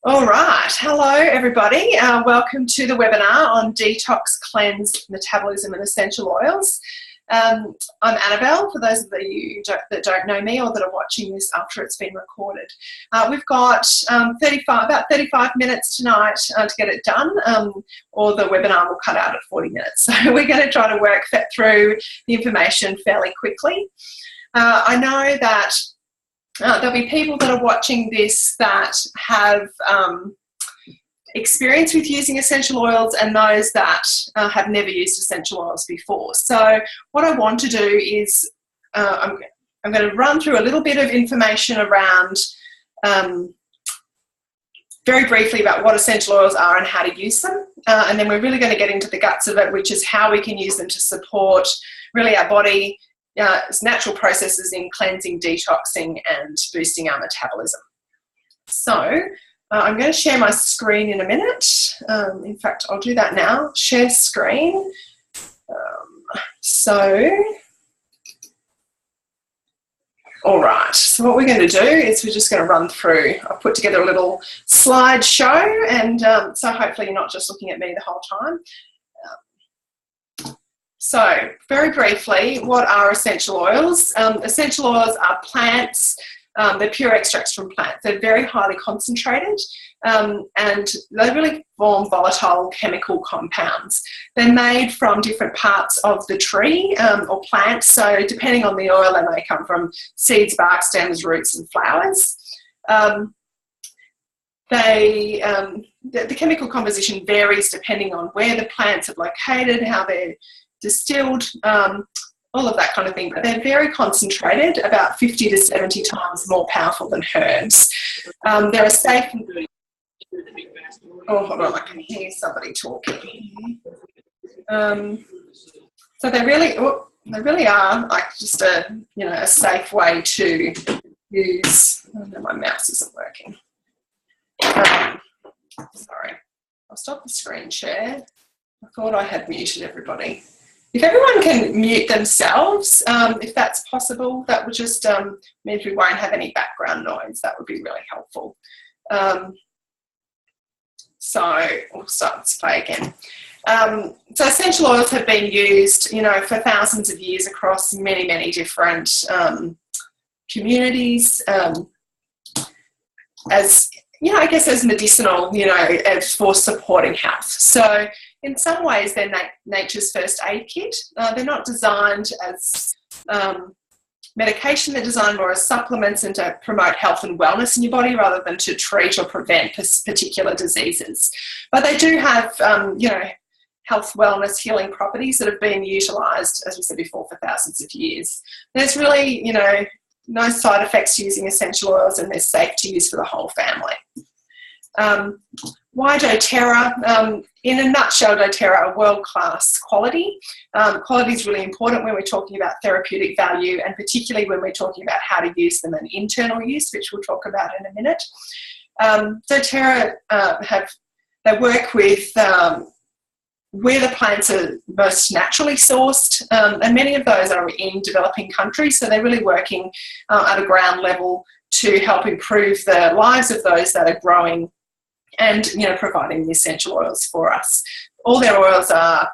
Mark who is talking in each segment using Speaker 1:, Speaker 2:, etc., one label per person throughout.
Speaker 1: All right. Hello, everybody. Welcome to the webinar on Detox, Cleanse, Metabolism and Essential Oils. I'm Annabelle, for those of you that don't know me or that are watching this after it's been recorded. We've got about 35 minutes tonight to get it done, or the webinar will cut out at 40 minutes. So we're going to try to work through the information fairly quickly. I know that there'll be people that are watching this that have experience with using essential oils and those that have never used essential oils before. So what I want to do is I'm going to run through a little bit of information around very briefly about what essential oils are and how to use them. And then we're really going to get into the guts of it, which is how we can use them to support really our body, its natural processes in cleansing, detoxing and boosting our metabolism. So I'm going to share my screen in a minute. In fact, I'll do that now. Share screen. All right. So what we're going to do is we're just going to run through. I've put together a little slideshow, and so hopefully you're not just looking at me the whole time. So very briefly, what are essential oils? Essential oils are plants. They're pure extracts from plants. They're very highly concentrated, and they really form volatile chemical compounds. They're made from different parts of the tree or plant. So depending on the oil, they may come from seeds, bark, stems, roots and flowers. The chemical composition varies depending on where the plants are located, how they're distilled, all of that kind of thing, but they're very concentrated, about 50 to 70 times more powerful than herbs. They're a safe and good. Oh, hold on, I can hear somebody talking. So they really are like just a safe way to use. Oh no, my mouse isn't working. Sorry, I'll stop the screen share. I thought I had muted everybody. If everyone can mute themselves, if that's possible, that would just mean we won't have any background noise. That would be really helpful. So we'll start this play again. So essential oils have been used, for thousands of years across many, many different communities as, I guess as medicinal, as for supporting health. So in some ways, they're nature's first aid kit. They're not designed as medication. They're designed more as supplements and to promote health and wellness in your body rather than to treat or prevent particular diseases. But they do have, health, wellness, healing properties that have been utilised, as we said before, for thousands of years. There's really, no side effects to using essential oils, and they're safe to use for the whole family. Why doTERRA? In a nutshell, doTERRA are world-class quality. Quality is really important when we're talking about therapeutic value, and particularly when we're talking about how to use them and internal use, which we'll talk about in a minute. doTERRA they work with where the plants are most naturally sourced, and many of those are in developing countries, so they're really working at a ground level to help improve the lives of those that are growing and, providing the essential oils for us. All their oils are,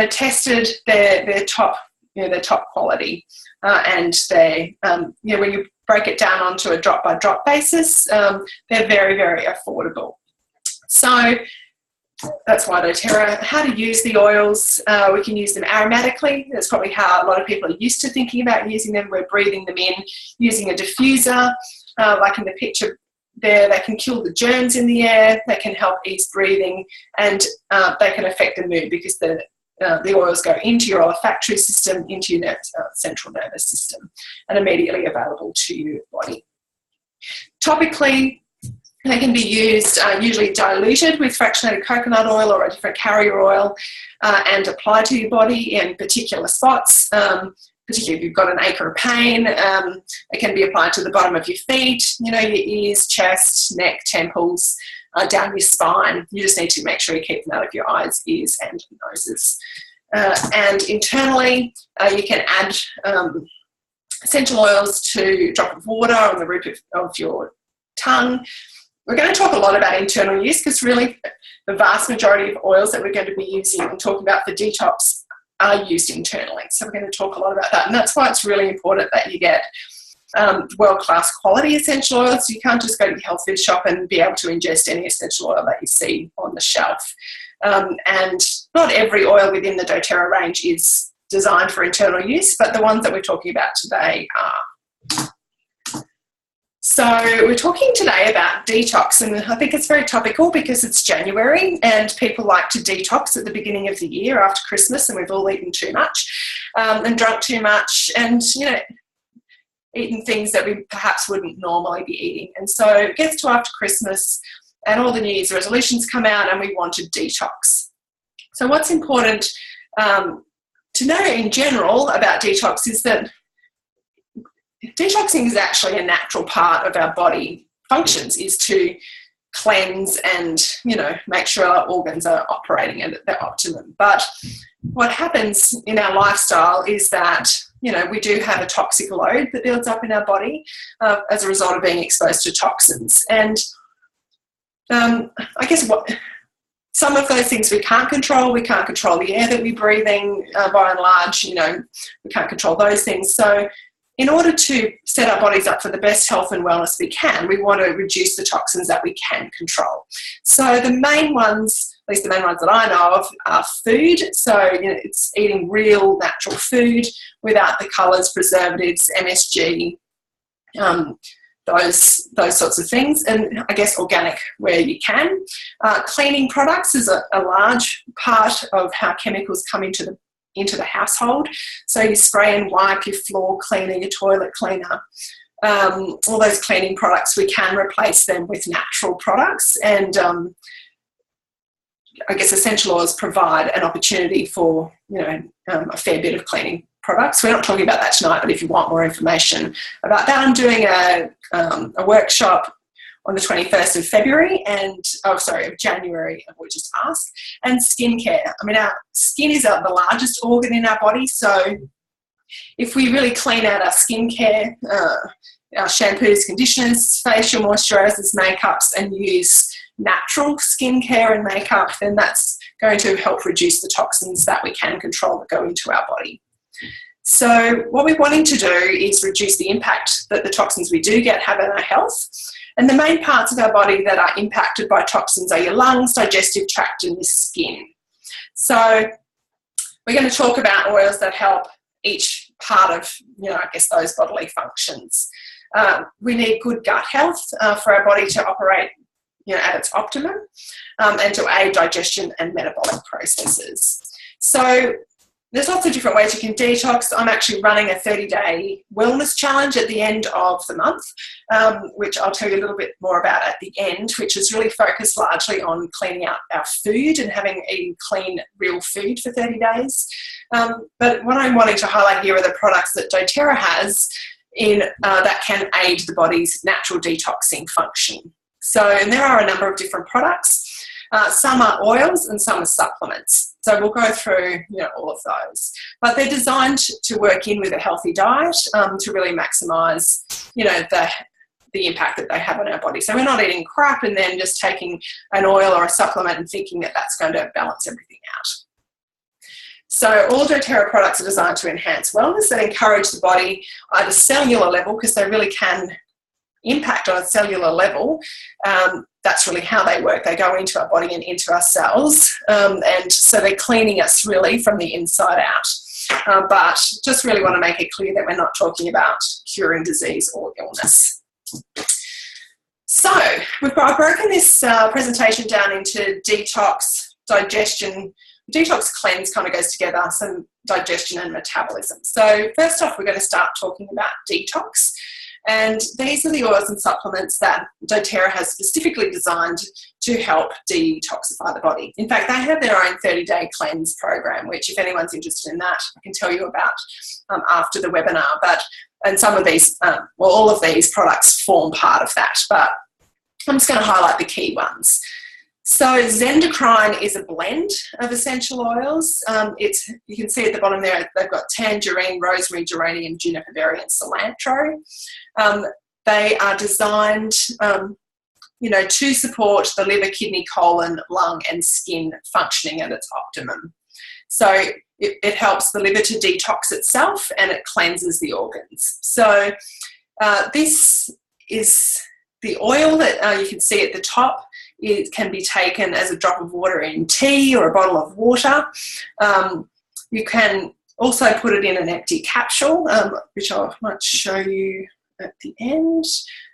Speaker 1: tested, they're top, they're top quality, and they, when you break it down onto a drop-by-drop basis, they're very, very affordable. So that's why doTERRA. How to use the oils. We can use them aromatically. That's probably how a lot of people are used to thinking about using them. We're breathing them in using a diffuser, like in the picture there. They can kill the germs in the air. They can help ease breathing, and they can affect the mood because the oils go into your olfactory system, into your central nervous system, and immediately available to your body. Topically, they can be used, usually diluted with fractionated coconut oil or a different carrier oil, and applied to your body in particular spots, particularly if you've got an ache or a pain. It can be applied to the bottom of your feet, your ears, chest, neck, temples, down your spine. You just need to make sure you keep them out of your eyes, ears and noses. And internally, you can add essential oils to a drop of water on the roof of your tongue, we're going to talk a lot about internal use because really the vast majority of oils that we're going to be using and talking about for detox are used internally. So we're going to talk a lot about that. And that's why it's really important that you get world-class quality essential oils. You can't just go to the health food shop and be able to ingest any essential oil that you see on the shelf. And not every oil within the doTERRA range is designed for internal use, but the ones that we're talking about today are. So we're talking today about detox, and I think it's very topical because it's January and people like to detox at the beginning of the year after Christmas, and we've all eaten too much and drunk too much and, eaten things that we perhaps wouldn't normally be eating. And so it gets to after Christmas and all the New Year's resolutions come out and we want to detox. So what's important to know in general about detox is that detoxing is actually a natural part of our body functions, is to cleanse and, make sure our organs are operating at their optimum. But what happens in our lifestyle is that, we do have a toxic load that builds up in our body as a result of being exposed to toxins. And I guess some of those things we can't control. We can't control the air that we're breathing by and large, we can't control those things. So in order to set our bodies up for the best health and wellness we can, we want to reduce the toxins that we can control. So the main ones, at least the main ones that I know of, are food. So, it's eating real natural food without the colours, preservatives, MSG, those sorts of things, and I guess organic where you can. Cleaning products is a large part of how chemicals come into the household. So you spray and wipe your floor cleaner, your toilet cleaner, all those cleaning products, we can replace them with natural products. And I guess essential oils provide an opportunity for, a fair bit of cleaning products. We're not talking about that tonight, but if you want more information about that, I'm doing a workshop on the 21st of February of January, we just asked, and skincare. I mean, our skin is the largest organ in our body, so if we really clean out our skincare, our shampoos, conditioners, facial moisturisers, makeups, and use natural skincare and makeup, then that's going to help reduce the toxins that we can control that go into our body. So what we're wanting to do is reduce the impact that the toxins we do get have on our health. And the main parts of our body that are impacted by toxins are your lungs, digestive tract, and your skin. So we're going to talk about oils that help each part of, those bodily functions. We need good gut health for our body to operate, at its optimum, and to aid digestion and metabolic processes. So there's lots of different ways you can detox. I'm actually running a 30-day wellness challenge at the end of the month, which I'll tell you a little bit more about at the end, which is really focused largely on cleaning out our food and eating clean, real food for 30 days. But what I'm wanting to highlight here are the products that doTERRA has that can aid the body's natural detoxing function. And there are a number of different products. Some are oils and some are supplements. So we'll go through, all of those. But they're designed to work in with a healthy diet to really maximise, the impact that they have on our body. So we're not eating crap and then just taking an oil or a supplement and thinking that that's going to balance everything out. So all doTERRA products are designed to enhance wellness. They encourage the body at a cellular level, because they really can impact on a cellular level. That's really how they work. They go into our body and into our cells, and so they're cleaning us really from the inside out. But just really want to make it clear that we're not talking about curing disease or illness. So I've broken this presentation down into detox, digestion. Detox, cleanse kind of goes together, some digestion and metabolism. So first off, we're going to start talking about detox. And these are the oils and supplements that doTERRA has specifically designed to help detoxify the body. In fact, they have their own 30-day cleanse program, which if anyone's interested in that, I can tell you about after the webinar. And some of these, all of these products form part of that, but I'm just going to highlight the key ones. So Zendocrine is a blend of essential oils. You can see at the bottom there, they've got tangerine, rosemary, geranium, juniper berry, and cilantro. They are designed to support the liver, kidney, colon, lung, and skin functioning at its optimum. So it helps the liver to detox itself, and it cleanses the organs. So this is the oil that you can see at the top. It can be taken as a drop of water in tea or a bottle of water. You can also put it in an empty capsule, which I might show you at the end.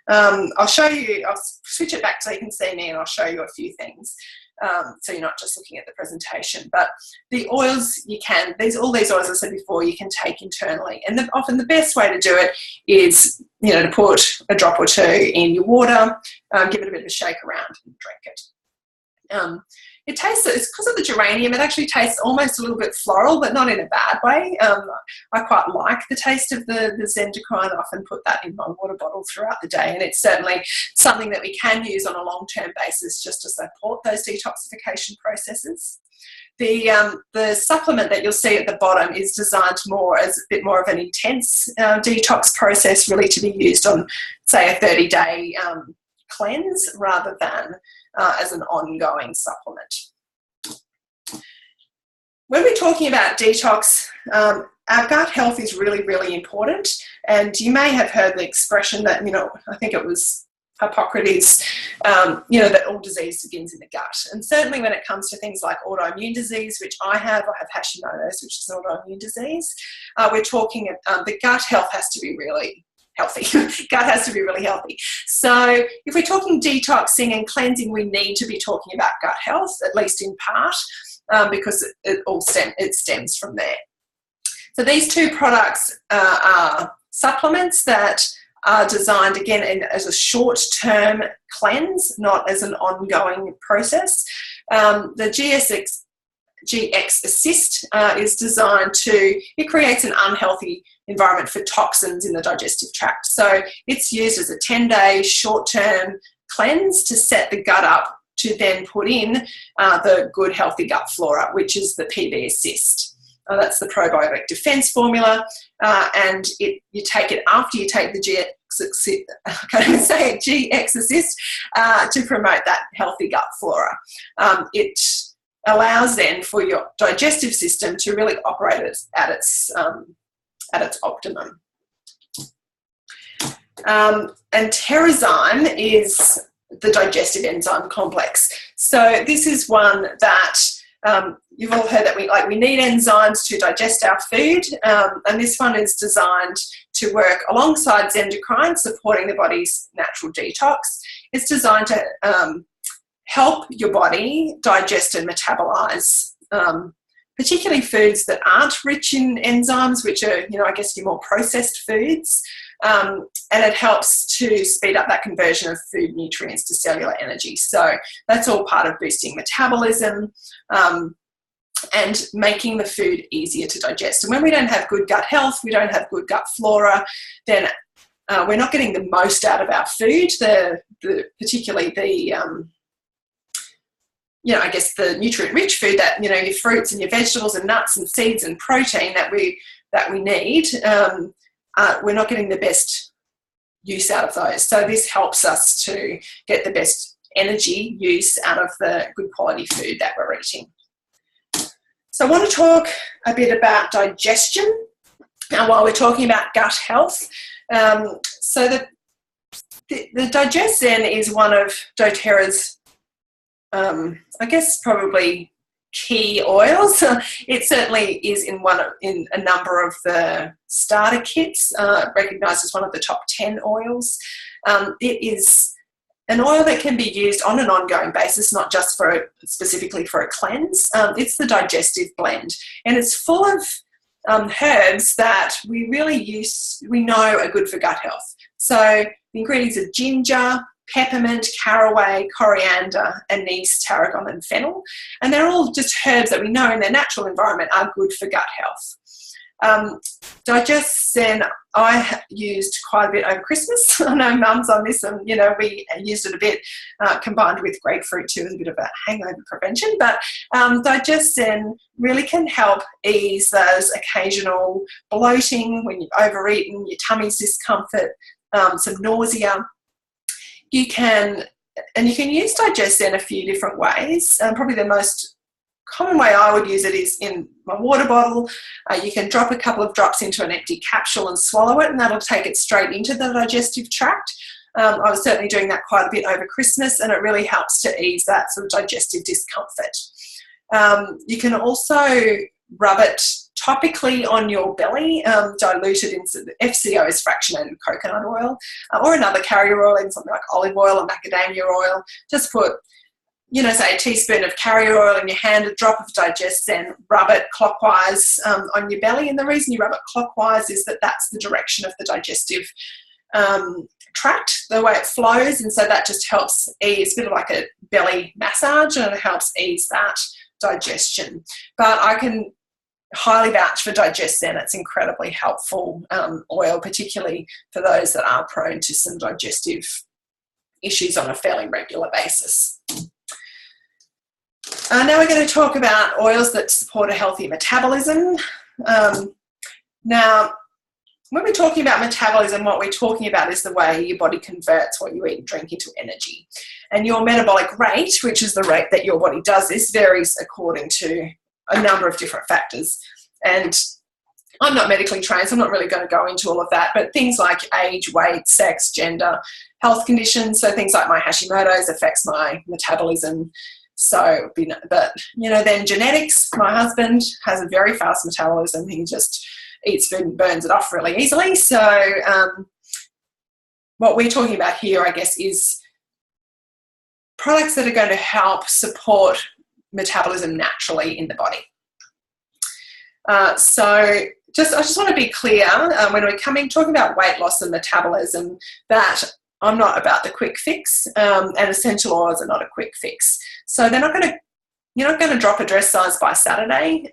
Speaker 1: I'll switch it back so you can see me, and I'll show you a few things. So you're not just looking at the presentation. But the oils all these oils I said before, you can take internally. And often the best way to do it is, to put a drop or two in your water, give it a bit of a shake around and drink it. It tastes, it's because of the geranium, it actually tastes almost a little bit floral, but not in a bad way. I quite like the taste of the zendocrine. I often put that in my water bottle throughout the day, and it's certainly something that we can use on a long-term basis just to support those detoxification processes. The supplement that you'll see at the bottom is designed more as a bit more of an intense detox process, really to be used on, say, a 30-day cleanse rather than as an ongoing supplement. When we're talking about detox, our gut health is really, really important. And you may have heard the expression that, I think it was Hippocrates, that all disease begins in the gut. And certainly when it comes to things like autoimmune disease, which I have Hashimoto's, which is an autoimmune disease, we're talking, the gut health has to be really healthy. Gut has to be really healthy. So if we're talking detoxing and cleansing, we need to be talking about gut health, at least in part, because it stems from there. So these two products are supplements that are designed, again, as a short-term cleanse, not as an ongoing process. The GX Assist is designed it creates an unhealthy environment for toxins in the digestive tract. So it's used as a 10-day short-term cleanse to set the gut up to then put in the good healthy gut flora, which is the PB Assist. That's the probiotic defense formula, and you take it after you take the GX Assist to promote that healthy gut flora. It allows then for your digestive system to really operate at its optimum. And Terrazyme is the digestive enzyme complex. So this is one that you've all heard that we need enzymes to digest our food, and this one is designed to work alongside zendocrine, supporting the body's natural detox. It's designed to help your body digest and metabolize, particularly foods that aren't rich in enzymes, which are, I guess, your more processed foods. And it helps to speed up that conversion of food nutrients to cellular energy. So that's all part of boosting metabolism and making the food easier to digest. And when we don't have good gut health, we don't have good gut flora, then we're not getting the most out of our food, particularly the I guess the nutrient-rich food that, your fruits and your vegetables and nuts and seeds and protein that we need. We're not getting the best use out of those. So this helps us to get the best energy use out of the good quality food that we're eating. So I want to talk a bit about digestion while we're talking about gut health. So the Digest-Zen is one of doTERRA's, I guess, probably key oils. It certainly is in a number of the starter kits, recognised as one of the top 10 oils. It is an oil that can be used on an ongoing basis, not just specifically for a cleanse. It's the digestive blend, and it's full of herbs that we know are good for gut health. So the ingredients are ginger, peppermint, caraway, coriander, anise, tarragon, and fennel. And they're all just herbs that we know in their natural environment are good for gut health. Digest-Zen I used quite a bit over Christmas. I know Mum's on this, and we used it a bit combined with grapefruit too as a bit of a hangover prevention. But Digest-Zen really can help ease those occasional bloating when you've overeaten, your tummy's discomfort, some nausea. You can And you can use Digest in a few different ways. Probably the most common way I would use it is in my water bottle. You can drop a couple of drops into an empty capsule and swallow it, and that'll take it straight into the digestive tract. I was certainly doing that quite a bit over Christmas, and it really helps to ease that sort of digestive discomfort. You can also rub it topically on your belly, diluted in FCO's fractionated coconut oil, or another carrier oil, in something like olive oil or macadamia oil. Just put, say a teaspoon of carrier oil in your hand, a drop of Digest, then rub it clockwise on your belly. And the reason you rub it clockwise is that that's the direction of the digestive tract, the way it flows, and so that just helps ease, a bit of like a belly massage, and it helps ease that digestion. But I can highly vouch for Digest then. It's incredibly helpful oil, particularly for those that are prone to some digestive issues on a fairly regular basis. Now we're going to talk about oils that support a healthy metabolism. Now, when we're talking about metabolism, what we're talking about is the way your body converts what you eat and drink into energy. And your metabolic rate, which is the rate that your body does this, varies according to a number of different factors. And I'm not medically trained, so I'm not really going to go into all of that, but things like age, weight, sex, gender, health conditions, so things like my Hashimoto's affects my metabolism. So, but, then genetics. My husband has a very fast metabolism. He just eats food and burns it off really easily. So what we're talking about here, I guess, is products that are going to help support metabolism naturally in the body. So I just want to be clear when we're talking about weight loss and metabolism, that I'm not about the quick fix, and essential oils are not a quick fix. So you're not going to drop a dress size by Saturday,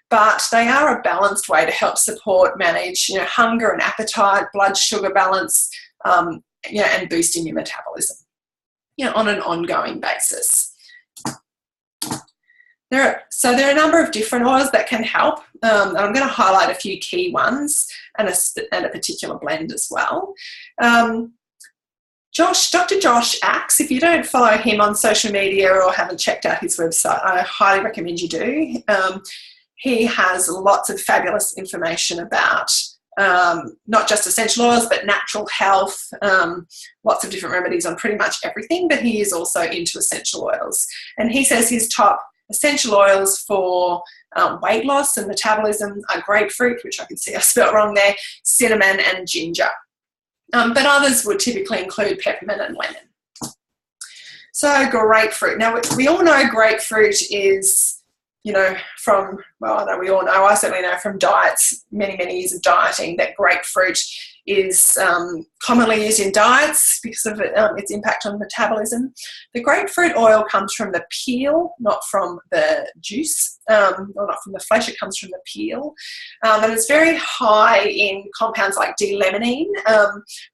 Speaker 1: but they are a balanced way to help support, manage, hunger and appetite, blood sugar balance, and boosting your metabolism, on an ongoing basis. There are a number of different oils that can help. And I'm going to highlight a few key ones and a particular blend as well. Dr. Josh Axe, if you don't follow him on social media or haven't checked out his website, I highly recommend you do. He has lots of fabulous information about not just essential oils, but natural health, lots of different remedies on pretty much everything, but he is also into essential oils. And he says his top essential oils for weight loss and metabolism are grapefruit, which I can see I spelled wrong there, cinnamon and ginger. But others would typically include peppermint and lemon. So grapefruit. Now, we all know grapefruit is, I certainly know from diets, many years of dieting, that grapefruit is commonly used in diets because of its impact on metabolism. The grapefruit oil comes from the peel, not from the juice, or not from the flesh. It comes from the peel. And it's very high in compounds like D-limonene,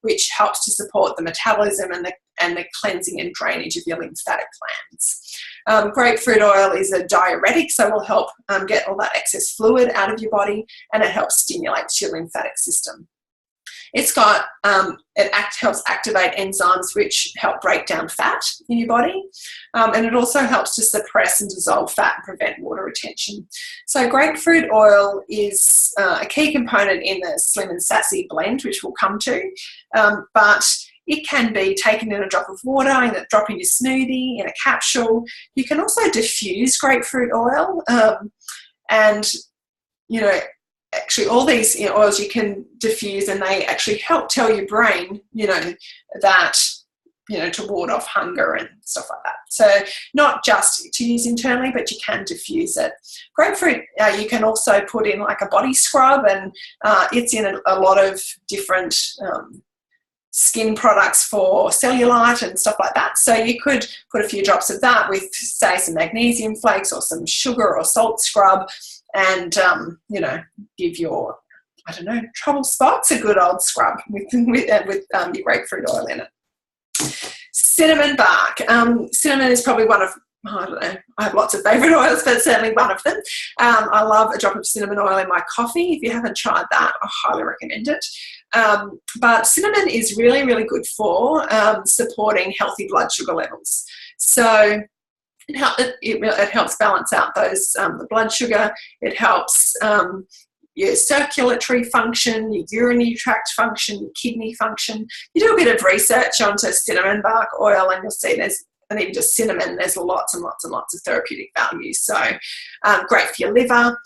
Speaker 1: which helps to support the metabolism and the cleansing and drainage of your lymphatic glands. Grapefruit oil is a diuretic, so it will help get all that excess fluid out of your body, and it helps stimulate your lymphatic system. It's got, helps activate enzymes which help break down fat in your body, and it also helps to suppress and dissolve fat and prevent water retention. So grapefruit oil is a key component in the Slim and Sassy blend, which we'll come to, but it can be taken in a drop of water, in a drop in your smoothie, in a capsule. You can also diffuse grapefruit oil, and, actually all these oils you can diffuse, and they actually help tell your brain, that, to ward off hunger and stuff like that. So not just to use internally, but you can diffuse it. Grapefruit, you can also put in like a body scrub, and it's in a lot of different skin products for cellulite and stuff like that. So you could put a few drops of that with, say, some magnesium flakes or some sugar or salt scrub, and, give your, trouble spots a good old scrub with your grapefruit oil in it. Cinnamon bark. Cinnamon is probably one of, I have lots of favourite oils, but certainly one of them. I love a drop of cinnamon oil in my coffee. If you haven't tried that, I highly recommend it. But cinnamon is really, really good for supporting healthy blood sugar levels. So it helps balance out those the blood sugar. It helps your circulatory function, your urinary tract function, your kidney function. You do a bit of research onto cinnamon bark oil and you'll see and even just cinnamon, there's lots and lots and lots of therapeutic values. So great for your liver,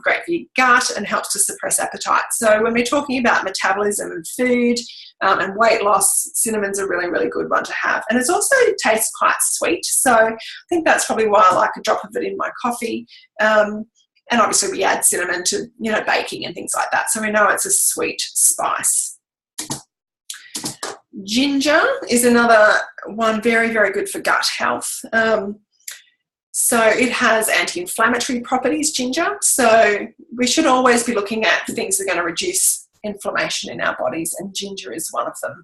Speaker 1: great for your gut, and helps to suppress appetite. So when we're talking about metabolism and food and weight loss, cinnamon's a really, really good one to have. And it also tastes quite sweet. So I think that's probably why I like a drop of it in my coffee. And obviously we add cinnamon to, baking and things like that. So we know it's a sweet spice. Ginger is another one, very, very good for gut health. So it has anti-inflammatory properties, ginger. So we should always be looking at things that are going to reduce inflammation in our bodies, and ginger is one of them.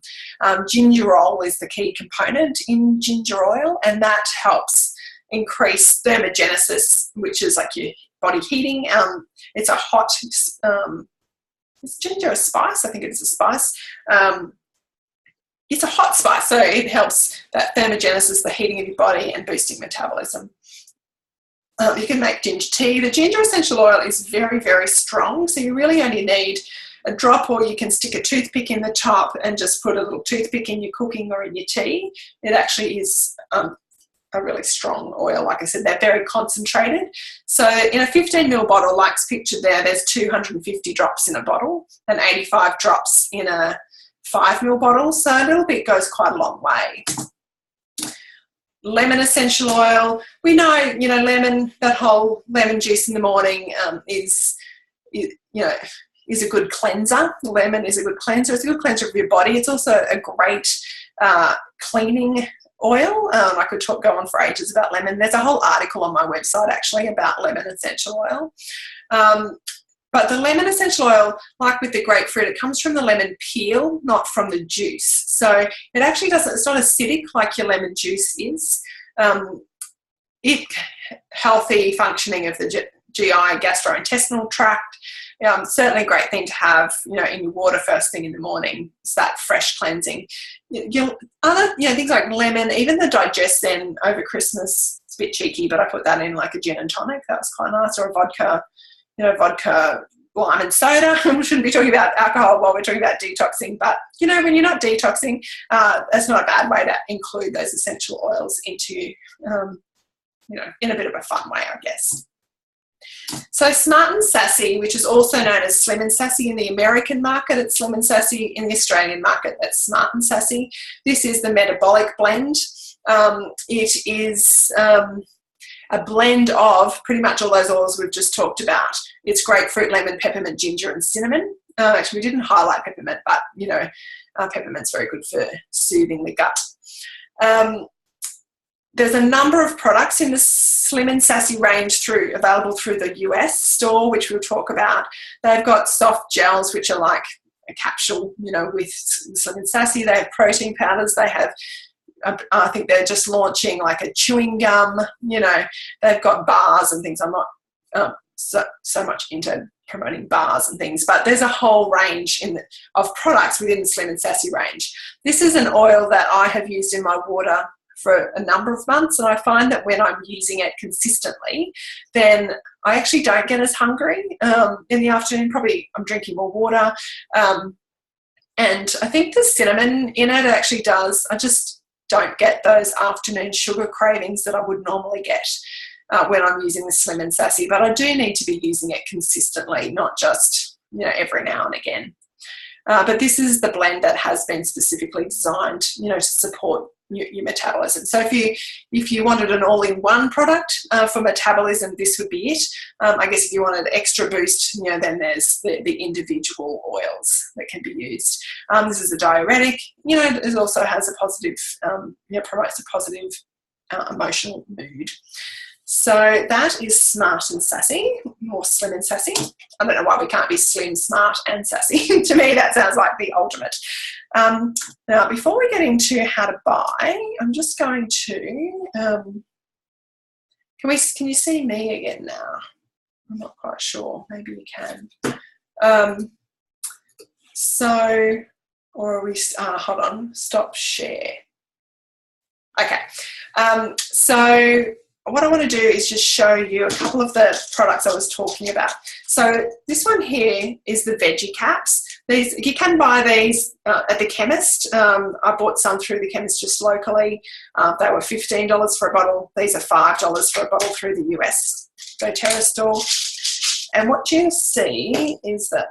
Speaker 1: Gingerol is the key component in ginger oil, and that helps increase thermogenesis, which is like your body heating. It's a hot, is ginger a spice? I think it is a spice. It's a hot spice, so it helps that thermogenesis, the heating of your body, and boosting metabolism. You can make ginger tea. The ginger essential oil is very, very strong, so you really only need a drop, or you can stick a toothpick in the top and just put a little toothpick in your cooking or in your tea. It actually is a really strong oil. Like I said, they're very concentrated. So in a 15 ml bottle, like pictured there, there's 250 drops in a bottle and 85 drops in a 5 ml bottle. So a little bit goes quite a long way. Lemon essential oil. We know, lemon, that whole lemon juice in the morning is a good cleanser. Lemon is a good cleanser. It's a good cleanser of your body. It's also a great cleaning oil. I could go on for ages about lemon. There's a whole article on my website actually about lemon essential oil. But the lemon essential oil, like with the grapefruit, it comes from the lemon peel, not from the juice. So it actually doesn't, it's not acidic like your lemon juice is. Healthy functioning of the GI, gastrointestinal tract. Certainly a great thing to have, in your water first thing in the morning. It's that fresh cleansing. Other, things like lemon, even the Digesten over Christmas, it's a bit cheeky, but I put that in like a gin and tonic. That was quite nice, or a vodka. Vodka, lime and soda. We shouldn't be talking about alcohol while we're talking about detoxing, but when you're not detoxing, that's not a bad way to include those essential oils into, in a bit of a fun way, I guess. So Smart and Sassy, which is also known as Slim and Sassy in the American market, it's Slim and Sassy in the Australian market, that's Smart and Sassy. This is the metabolic blend. It is a blend of pretty much all those oils we've just talked about. It's grapefruit, lemon, peppermint, ginger, and cinnamon. Actually, we didn't highlight peppermint, but, peppermint's very good for soothing the gut. There's a number of products in the Slim and Sassy range available through the US store, which we'll talk about. They've got soft gels, which are like a capsule, with Slim and Sassy. They have protein powders. They have, I think they're just launching like a chewing gum. They've got bars and things. I'm not so much into promoting bars and things, but there's a whole range of products within the Slim and Sassy range. This is an oil that I have used in my water for a number of months, and I find that when I'm using it consistently, then I actually don't get as hungry in the afternoon. Probably I'm drinking more water, and I think the cinnamon in it actually does. I just don't get those afternoon sugar cravings that I would normally get when I'm using the Slim and Sassy, but I do need to be using it consistently, not just every now and again. But this is the blend that has been specifically designed, to support your metabolism. So if you wanted an all-in-one product for metabolism, this would be it. I guess if you wanted extra boost, then there's the individual oils that can be used. This is a diuretic. It also has a positive, promotes a positive emotional mood. So that is Smart and Sassy, or Slim and Sassy. I don't know why we can't be slim, smart and sassy. To me, that sounds like the ultimate. Now, before we get into how to buy, I'm just going to, can you see me again now? I'm not quite sure. Maybe you can. So, or are we, hold on, stop share. Okay, so what I want to do is just show you a couple of the products I was talking about. So this one here is the veggie caps. These, you can buy these at the chemist. I bought some through the chemist just locally. They were $15 for a bottle. These are $5 for a bottle through the US doTERRA store. And what you'll see is that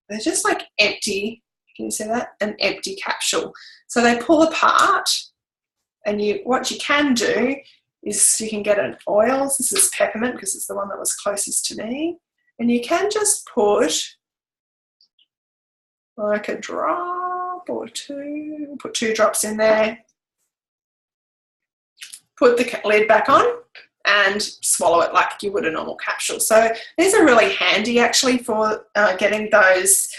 Speaker 1: they're just like empty. Can you see that? An empty capsule. So they pull apart, and what you can do is you can get an oil. This is peppermint because it's the one that was closest to me. And you can just put like a drop or two, put 2 drops in there, put the lid back on and swallow it like you would a normal capsule. So these are really handy actually for getting those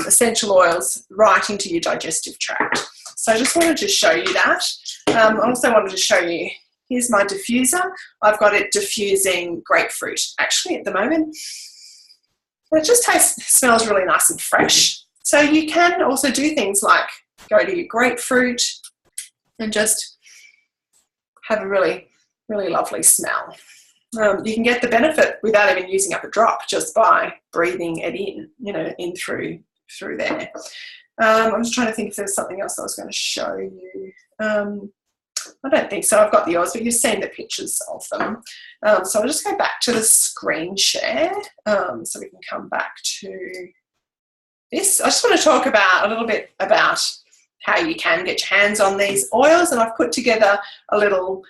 Speaker 1: essential oils right into your digestive tract. So I just wanted to show you that. I also wanted to show you, here's my diffuser. I've got it diffusing grapefruit actually at the moment. It just smells really nice and fresh. So you can also do things like go to your grapefruit and just have a really, really lovely smell. You can get the benefit without even using up a drop, just by breathing it in, in through there. I'm just trying to think if there's something else I was going to show you. I don't think so. I've got the oils, but you've seen the pictures of them. So I'll just go back to the screen share so we can come back to this. I just want to talk a little bit about how you can get your hands on these oils, and I've put together a little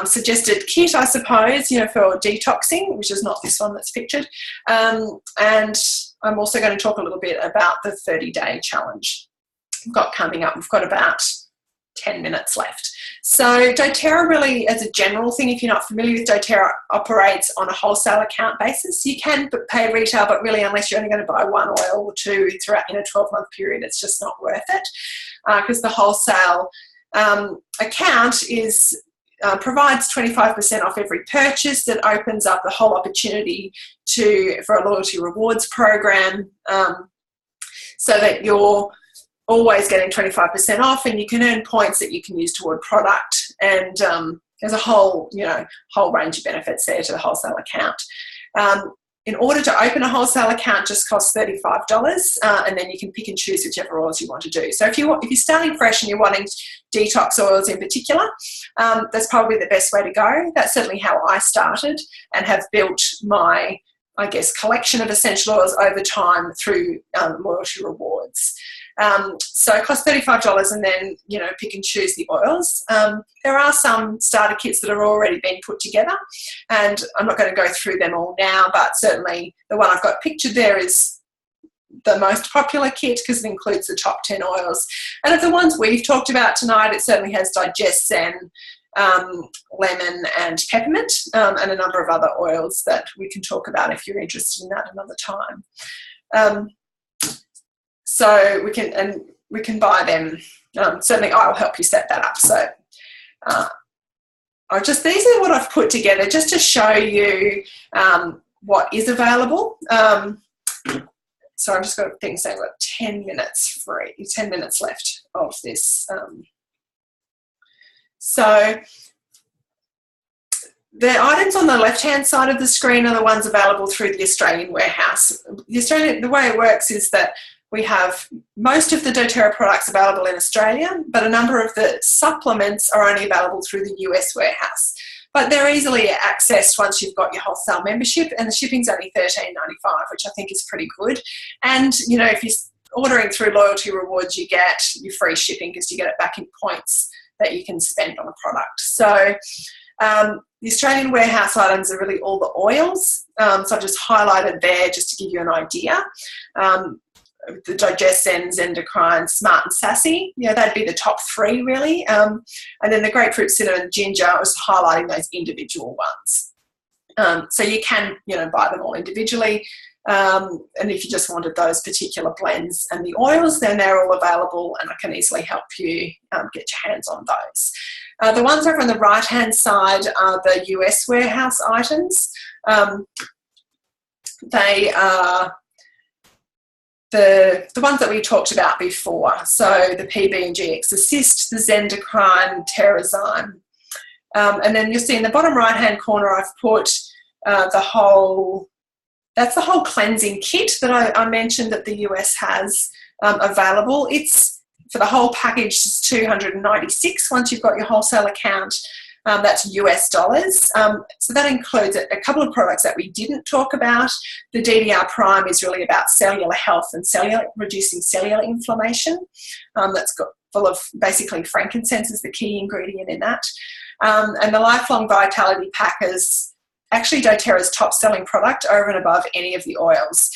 Speaker 1: suggested kit, I suppose, for detoxing, which is not this one that's pictured. And I'm also going to talk a little bit about the 30-day challenge we've got coming up. We've got about 10 minutes left. So doTERRA really, as a general thing, if you're not familiar with doTERRA, operates on a wholesale account basis. You can pay retail, but really unless you're only going to buy 1 oil or 2 throughout in a 12-month period, it's just not worth it, because the wholesale account provides 25% off every purchase. That opens up the whole opportunity for a loyalty rewards program, so that you're always getting 25% off, and you can earn points that you can use toward product. And there's a whole range of benefits there to the wholesale account. In order to open a wholesale account, just costs $35, and then you can pick and choose whichever oils you want to do. So if you're starting fresh and you're wanting detox oils in particular, that's probably the best way to go. That's certainly how I started and have built my, collection of essential oils over time through loyalty rewards. So it costs $35, and then, pick and choose the oils. There are some starter kits that are already been put together, and I'm not going to go through them all now, but certainly the one I've got pictured there is the most popular kit because it includes the top 10 oils. And of the ones we've talked about tonight, it certainly has Digestion, lemon and peppermint, and a number of other oils that we can talk about if you're interested in that another time. So we can buy them. Certainly I'll help you set that up. So these are what I've put together just to show you what is available. So I've just got a thing saying we've got 10 minutes left of this. So the items on the left-hand side of the screen are the ones available through the Australian warehouse. The way it works is that we have most of the doTERRA products available in Australia, but a number of the supplements are only available through the US warehouse. But they're easily accessed once you've got your wholesale membership, and the shipping's only $13.95, which I think is pretty good. And, if you're ordering through loyalty rewards, you get your free shipping because you get it back in points that you can spend on a product. So the Australian warehouse items are really all the oils. So I've just highlighted there just to give you an idea. The Digestions, Endocrine, Smart and Sassy, that'd be the top 3 really. And then the grapefruit, cinnamon, ginger, I was highlighting those individual ones. So you can, buy them all individually. And if you just wanted those particular blends and the oils, then they're all available, and I can easily help you get your hands on those. The ones over on the right-hand side are the US warehouse items. They are the ones that we talked about before. So the PB and GX Assist, the Zendocrine, Terrazyme. And then you'll see in the bottom right-hand corner, I've put that's the whole cleansing kit that I mentioned that the US has available. It's for the whole package is $296 once you've got your wholesale account. That's US dollars. So that includes a couple of products that we didn't talk about. The DDR Prime is really about cellular health and reducing cellular inflammation. That's full of basically frankincense is the key ingredient in that. And the Lifelong Vitality Pack is actually doTERRA's top selling product over and above any of the oils.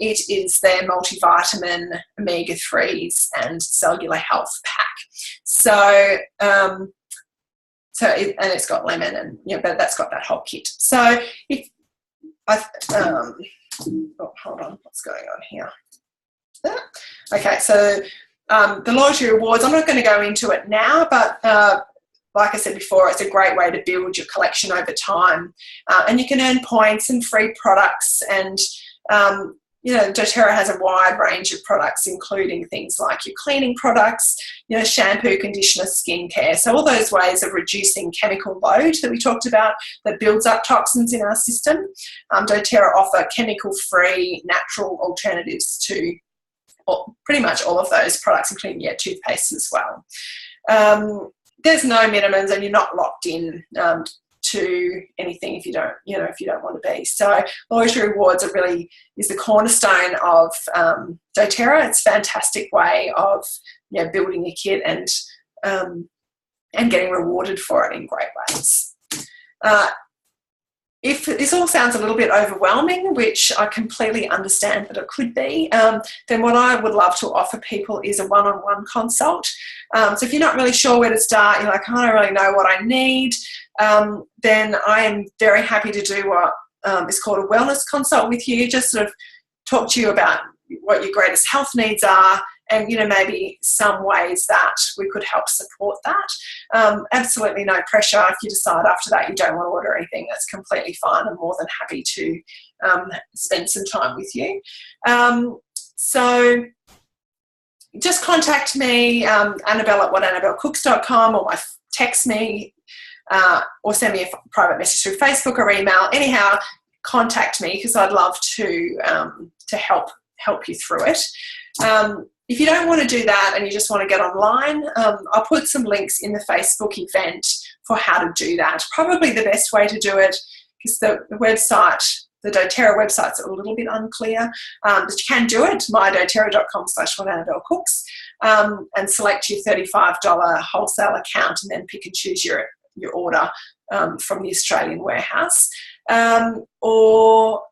Speaker 1: It is their multivitamin, omega-3s and cellular health pack. So, and it's got lemon and, but that's got that whole kit. So if hold on, what's going on here? Okay, so the loyalty rewards, I'm not going to go into it now, but like I said before, it's a great way to build your collection over time. And you can earn points and free products. And, doTERRA has a wide range of products, including things like your cleaning products, shampoo, conditioner, skincare. So all those ways of reducing chemical load that we talked about that builds up toxins in our system. doTERRA offer chemical-free, natural alternatives to pretty much all of those products, including toothpaste as well. There's no minimums, and you're not locked in to anything if you don't want to be. So loyalty rewards is the cornerstone of doTERRA. It's a fantastic way of building a kit and getting rewarded for it in great ways. If this all sounds a little bit overwhelming, which I completely understand that it could be, then what I would love to offer people is a one-on-one consult. So if you're not really sure where to start, you're like, I don't really know what I need, then I am very happy to do what is called a wellness consult with you, just sort of talk to you about what your greatest health needs are, and maybe some ways that we could help support that. Absolutely no pressure. If you decide after that you don't want to order anything, that's completely fine. I'm more than happy to spend some time with you. So just contact me, Annabelle@whatannabellecooks.com, or text me or send me a private message through Facebook or email. Anyhow, contact me because I'd love to help you through it. If you don't want to do that and you just want to get online, I'll put some links in the Facebook event for how to do that. Probably the best way to do it, because the website, the doTERRA website's a little bit unclear, but you can do it, mydoterra.com/whatannabellecooks, and select your $35 wholesale account and then pick and choose your order from the Australian warehouse. Or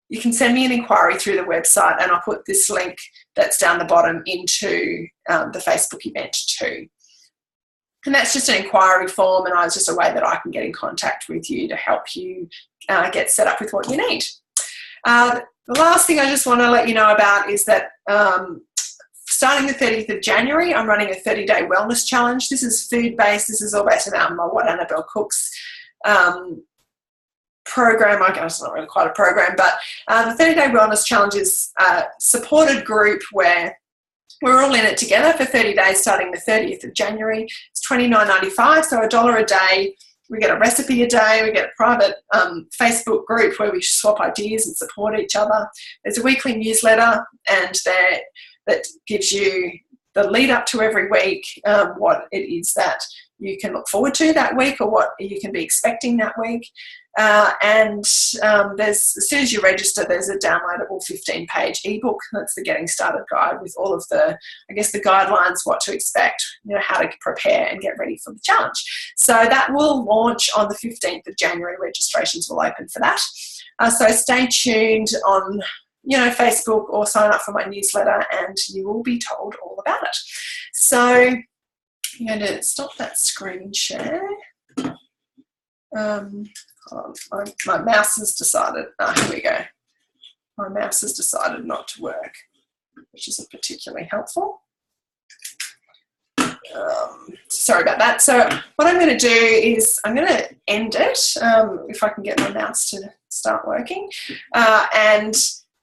Speaker 1: you can send me an inquiry through the website, and I'll put this link that's down the bottom into the Facebook event too. And that's just an inquiry form, and it's just a way that I can get in contact with you to help you get set up with what you need. The last thing I just want to let you know about is that starting the 30th of January, I'm running a 30-day wellness challenge. This is food-based. This is all based around my What Annabelle Cooks program. I guess it's not really quite a program, but the 30-day wellness challenge is a supported group where we're all in it together for 30 days starting the 30th of January. It's $29.95, so $1 a day. We get a recipe a day. We get a private Facebook group where we swap ideas and support each other. There's a weekly newsletter, and that gives you the lead up to every week, what it is that you can look forward to that week or what you can be expecting that week. And as soon as you register, there's a downloadable 15-page ebook. That's the Getting Started Guide with all of the guidelines, what to expect, how to prepare and get ready for the challenge. So that will launch on the 15th of January. Registrations will open for that. So stay tuned on Facebook, or sign up for my newsletter and you will be told all about it. So I'm going to stop that screen share. My mouse has decided, here we go. My mouse has decided not to work, which isn't particularly helpful. Sorry about that. So what I'm going to do is I'm going to end it, if I can get my mouse to start working. And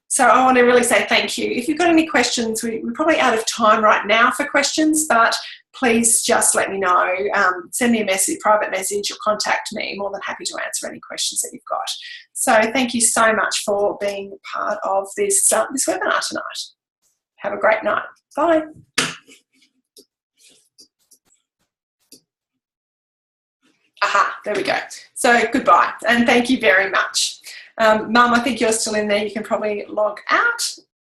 Speaker 1: So I want to really say thank you. If you've got any questions, we're probably out of time right now for questions, but please just let me know. Send me a message, private message, or contact me. I'm more than happy to answer any questions that you've got. So thank you so much for being part of this webinar tonight. Have a great night. Bye. Aha, there we go. So goodbye, and thank you very much. Mum, I think you're still in there. You can probably log out.